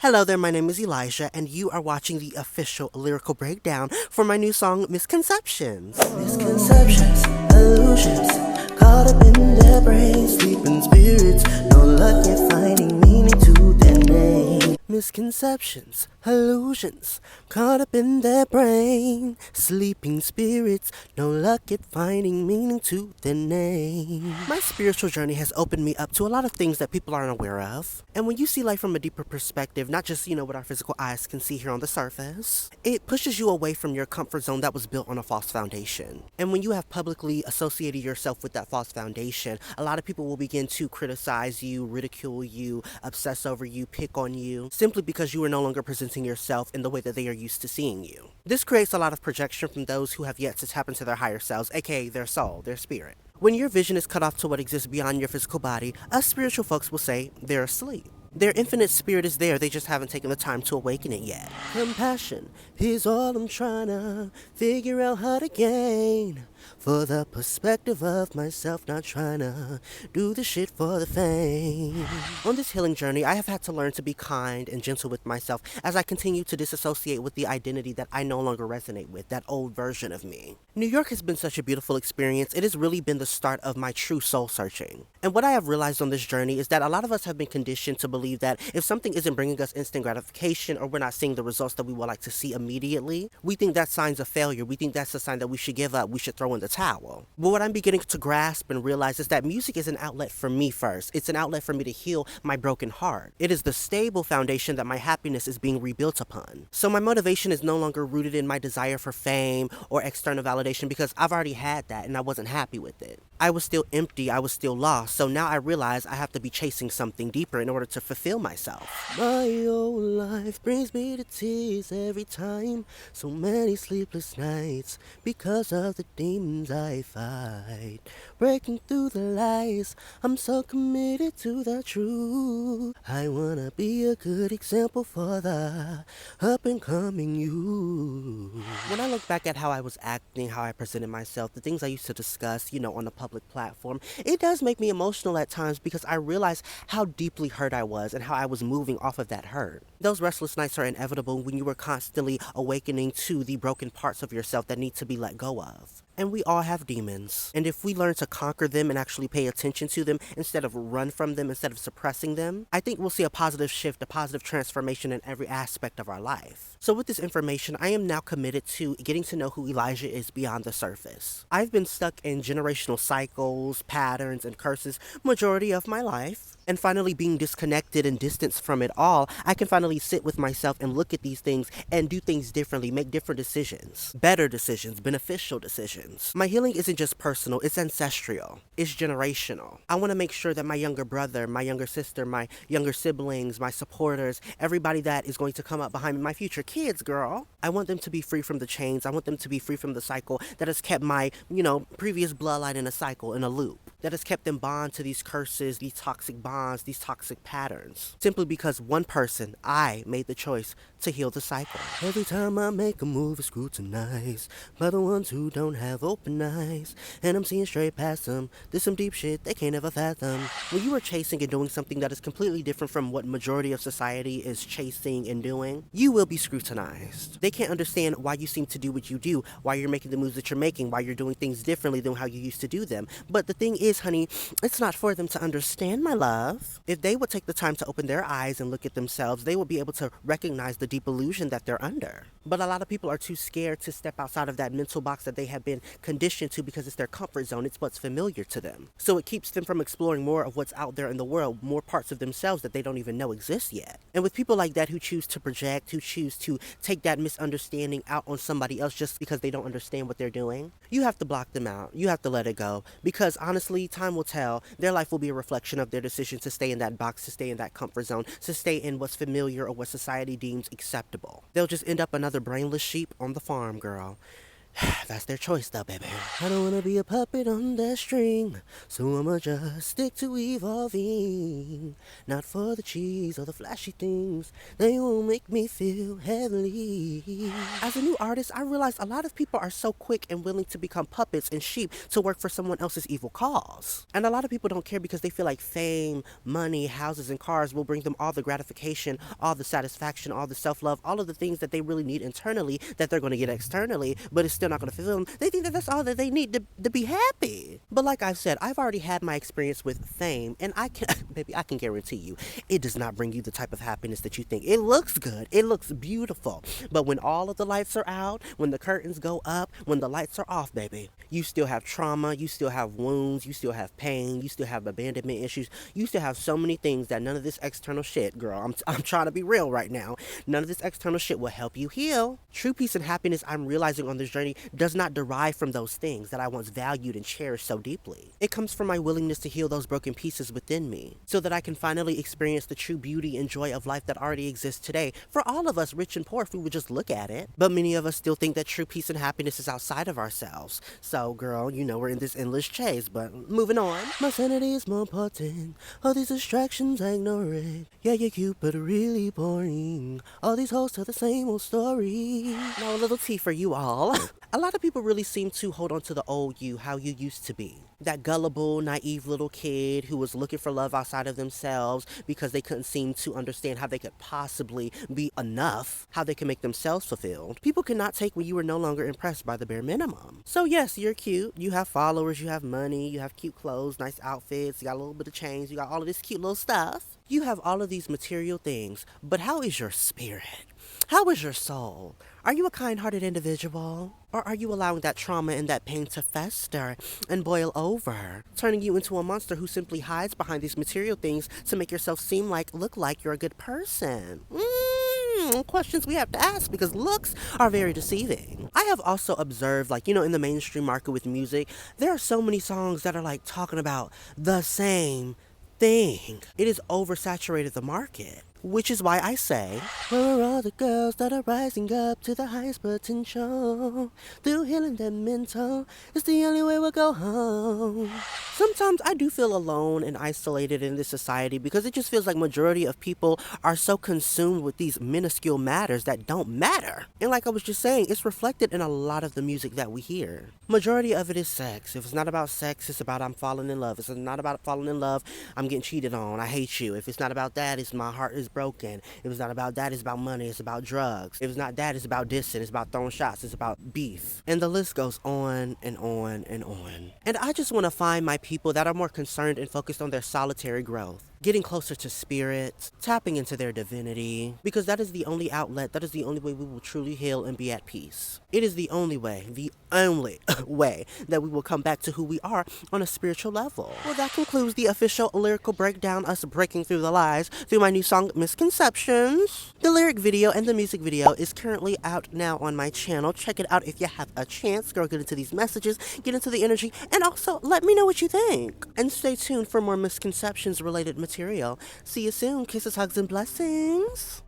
Hello there, my name is Elijah, and you are watching the official lyrical breakdown for my new song, Misconceptions. Misconceptions, illusions, caught up in their brains, sleeping spirits, no luck yet finding meaning to their name. Misconceptions, illusions, caught up in their brain, sleeping spirits, no luck at finding meaning to their name. My spiritual journey has opened me up to a lot of things that people aren't aware of. And when you see life from a deeper perspective, not just, what our physical eyes can see here on the surface, it pushes you away from your comfort zone that was built on a false foundation. And when you have publicly associated yourself with that false foundation, a lot of people will begin to criticize you, ridicule you, obsess over you, pick on you, simply because you are no longer presenting yourself in the way that they are used to seeing you. This creates a lot of projection from those who have yet to tap into their higher selves, aka their soul, their spirit. When your vision is cut off to what exists beyond your physical body, us spiritual folks will say they're asleep. Their infinite spirit is there, they just haven't taken the time to awaken it yet. Compassion is all I'm trying to figure out how to gain. For the perspective of myself, not trying to do the shit for the fame. On this healing journey, I have had to learn to be kind and gentle with myself as I continue to disassociate with the identity that I no longer resonate with, that old version of me. New York has been such a beautiful experience. It has really been the start of my true soul searching. And what I have realized on this journey is that a lot of us have been conditioned to believe that if something isn't bringing us instant gratification or we're not seeing the results that we would like to see immediately, we think that's signs of failure. We think that's a sign that we should give up, we should throw in the towel. But what I'm beginning to grasp and realize is that music is an outlet for me first. It's an outlet for me to heal my broken heart. It is the stable foundation that my happiness is being rebuilt upon. So my motivation is no longer rooted in my desire for fame or external validation because I've already had that and I wasn't happy with it. I was still empty, I was still lost, so now I realize I have to be chasing something deeper in order to fulfill myself. My whole life brings me to tears every time. So many sleepless nights because of the demons I fight. Breaking through the lies, I'm so committed to the truth. I wanna be a good example for the up and coming you. When I look back at how I was acting, how I presented myself, the things I used to discuss, on a public platform, it does make me emotional at times because I realize how deeply hurt I was and how I was moving off of that hurt. Those restless nights are inevitable when you are constantly awakening to the broken parts of yourself that need to be let go of. And we all have demons. And if we learn to conquer them and actually pay attention to them instead of run from them, instead of suppressing them, I think we'll see a positive shift, a positive transformation in every aspect of our life. So with this information, I am now committed to getting to know who Elijah is beyond the surface. I've been stuck in generational cycles, patterns, and curses majority of my life. And finally being disconnected and distanced from it all, I can finally sit with myself and look at these things and do things differently, make different decisions, better decisions, beneficial decisions. My healing isn't just personal, it's ancestral, it's generational. I want to make sure that my younger brother, my younger sister, my younger siblings, my supporters, everybody that is going to come up behind me, my future kids, girl, I want them to be free from the chains. I want them to be free from the cycle that has kept my, previous bloodline in a cycle, in a loop, that has kept them bound to these curses, these toxic bonds, these toxic patterns, simply because one person, I, made the choice to heal the cycle. Every time I make a move, it's scrutinized by the ones who don't have open eyes, and I'm seeing straight past them. There's some deep shit they can't ever fathom. When you are chasing and doing something that is completely different from what majority of society is chasing and doing, you will be scrutinized. They can't understand why you seem to do what you do, why you're making the moves that you're making, why you're doing things differently than how you used to do them. But the thing is, honey, it's not for them to understand, my love. If they would take the time to open their eyes and look at themselves, they would be able to recognize the deep illusion that they're under. But a lot of people are too scared to step outside of that mental box that they have been conditioned to because it's their comfort zone. It's what's familiar to them. So it keeps them from exploring more of what's out there in the world, more parts of themselves that they don't even know exist yet. And with people like that who choose to project, who choose to take that misunderstanding out on somebody else just because they don't understand what they're doing, you have to block them out. You have to let it go. Because honestly, time will tell. Their life will be a reflection of their decision to stay in that box, to stay in that comfort zone, to stay in what's familiar or what society deems acceptable. They'll just end up another brainless sheep on the farm, girl. That's their choice though, baby. I don't wanna be a puppet on that string, so I'ma just stick to evolving. Not for the cheese or the flashy things, they won't make me feel heavily. As a new artist, I realized a lot of people are so quick and willing to become puppets and sheep to work for someone else's evil cause. And a lot of people don't care because they feel like fame, money, houses, and cars will bring them all the gratification, all the satisfaction, all the self-love, all of the things that they really need internally that they're going to get externally, but it's still not going to fulfill them. They think that that's all that they need to be happy. But like I've said, I've already had my experience with fame, and I can, baby, I can guarantee you, it does not bring you the type of happiness that you think. It looks good, it looks beautiful, but when all of the lights are out, when the curtains go up, when the lights are off, baby, you still have trauma, you still have wounds, you still have pain, you still have abandonment issues, you still have so many things that none of this external shit, girl, I'm trying to be real right now, none of this external shit will help you heal. True peace and happiness, I'm realizing on this journey, does not derive from those things that I once valued and cherished so deeply. It comes from my willingness to heal those broken pieces within me, so that I can finally experience the true beauty and joy of life that already exists today, for all of us, rich and poor, if we would just look at it. But many of us still think that true peace and happiness is outside of ourselves. So, girl, you know we're in this endless chase, but moving on. My sanity is more important. All these distractions, I ignore it. Yeah, you're cute, but really boring. All these hoes tell the same old story. Now, a little tea for you all. A lot of people really seem to hold on to the old you, how you used to be. That gullible, naive little kid who was looking for love outside of themselves because they couldn't seem to understand how they could possibly be enough, how they can make themselves fulfilled. People cannot take when you are no longer impressed by the bare minimum. So yes, you're cute, you have followers, you have money, you have cute clothes, nice outfits, you got a little bit of change, you got all of this cute little stuff. You have all of these material things, but how is your spirit? How is your soul? Are you a kind-hearted individual? Or are you allowing that trauma and that pain to fester and boil over, turning you into a monster who simply hides behind these material things to make yourself look like you're a good person? Questions we have to ask, because looks are very deceiving. I have also observed, in the mainstream market with music, there are so many songs that are talking about the same thing. It has oversaturated the market. Which is why I say, where are all the girls that are rising up to the highest potential? Through healing their mental, it's the only way we'll go home. Sometimes I do feel alone and isolated in this society because it just feels like majority of people are so consumed with these minuscule matters that don't matter. And like I was just saying, it's reflected in a lot of the music that we hear. Majority of it is sex. If it's not about sex, it's about I'm falling in love. If it's not about falling in love, I'm getting cheated on. I hate you. If it's not about that, it's my heart is broken. If it's not about that, it's about money. It's about drugs. If it's not that, it's about dissing. It's about throwing shots. It's about beef. And the list goes on and on and on. And I just want to find my people that are more concerned and focused on their solitary growth, getting closer to spirit, tapping into their divinity, because that is the only outlet, that is the only way we will truly heal and be at peace. It is the only way that we will come back to who we are on a spiritual level. Well, that concludes the official lyrical breakdown, us breaking through the lies through my new song, Misconceptions. The lyric video and the music video is currently out now on my channel. Check it out if you have a chance. Girl, get into these messages, get into the energy, and also let me know what you think. And stay tuned for more misconceptions related material. See you soon. Kisses, hugs, and blessings.